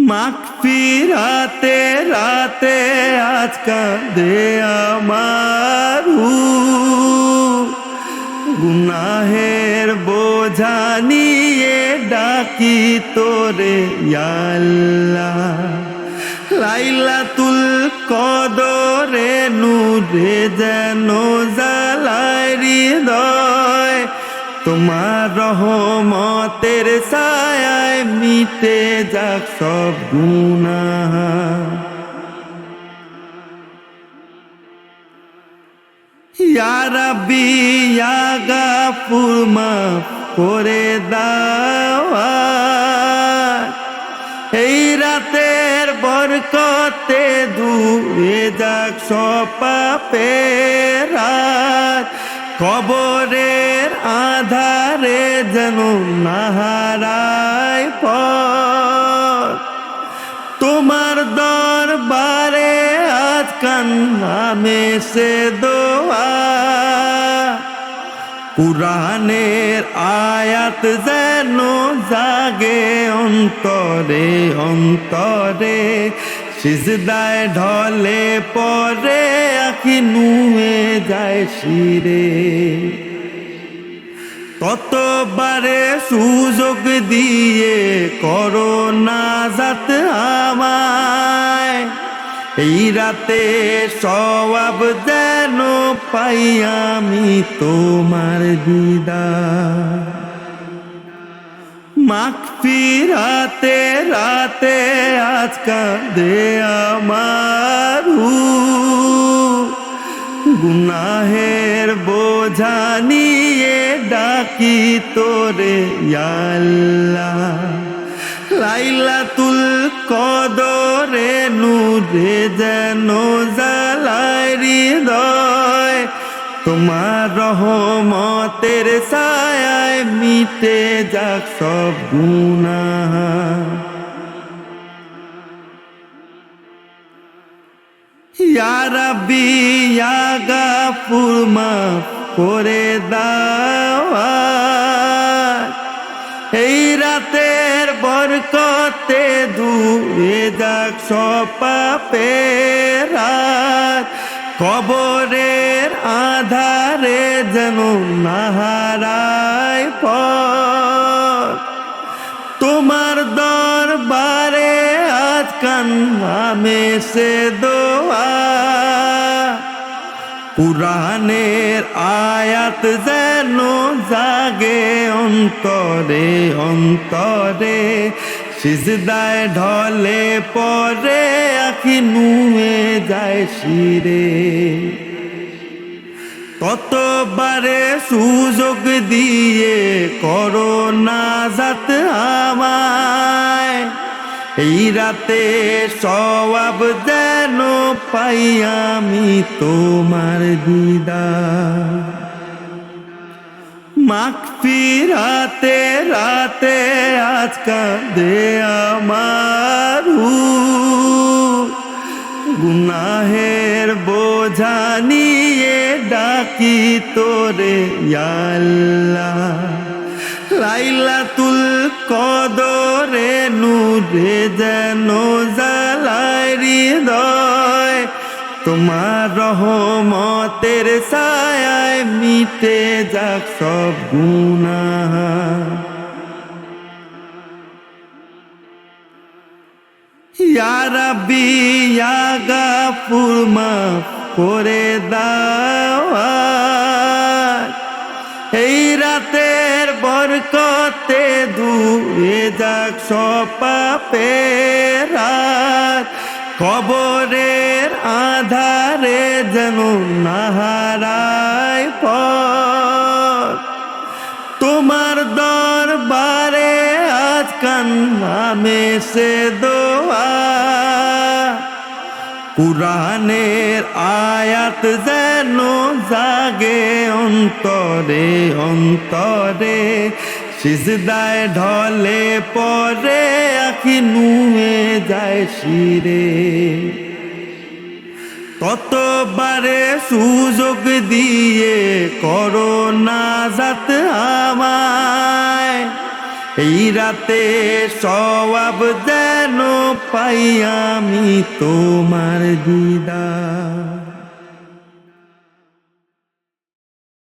মাগফিরাতে রাতে আজ কাঁদে আমার গুনাহের বোঝা নিয়ে ডাকি তোরে ইয়া আল্লাহ। লাইলাতুল কদরে নূরে যেন জ্বালায় হৃদয়, তোমার রহমতের ছায়ায় মিটে যাক সব গুনাহ। ইয়া রাব্বি ইয়া গাফুর মাফ করে দাও, এই রাতের বরকতে ধুয়ে যাক সব পাপের রাত, কবরের আধারে যেন না হারায় পথ। তোমার দরবারে আজ কান্নামে সে দোয়া, কুরআনের আয়াত যেন জাগে অন্তরে অন্তরে, সিজদায় ঢলে পরে আখি নুয়ে যায় শিরে। ততবারে সুযোগ দিয়ে করো নাজাত আমায়, এই রাতে সওয়াব যেন পাই আমি তোমার দিদার। মাগফিরাতে রাতে আজ কাঁদে আমার গুনাহের বোঝা নিয়ে ডাকি তোরে ইয়া আল্লাহ। লাইলাতুল কদরে নূরে যেন জ্বালায় হৃদয়, তোমার রহমতের ছায়ায় মিটে যাক সব গুনাহ। ইয়া রাব্বি ইয়া গাফুর মাফ করে দাও, এই রাতের বরকতে ধুয়ে যাক সব পাপের রাত, কবরের আধারে যেন না হারায় পথ। তোমার দরবারে আজ কান্নামে সে দোয়া, কুরআনের আয়াত যেন জাগে অন্তরে অন্তরে, সিজদায় ঢলে পরে আখি নুয়ে যায় শিরে। ততবারে সুযোগ দিয়ে করো নাজাত আমায়, এই রাতে সওয়াব যেন পাই আমি তোমার দিদার। মাগফিরাতে রাতে আজ কাঁদে আমার গুনাহের বোঝা নিয়ে ডাকি তোরে ইয়া আল্লাহ। লাইলাতুল কদরে নূরে যেন জ্বালায় হৃদয়, তোমার রহমতের ছায়ায় মিটে যাক সব গুনাহ। ইয়া রাব্বি ইয়া গাফুর মাফ করে দাও, এই রাতের বরকতে ধুয়ে যাক সব পাপের রাত, কবরের আধারে যেন না হারায় পথ। তোমার দরবারে আজ কান্নামে সে দোয়া, কুরআনের আয়াত যেন জাগে অন্তরে অন্তরে, সিজদায় ঢলে পরে আখি নুয়ে যায় শিরে। ততবারে সুযোগ দিয়ে করো নাজাত আমায়, এই রাতে সওয়াব যেন পাই আমি তোমার দিদার।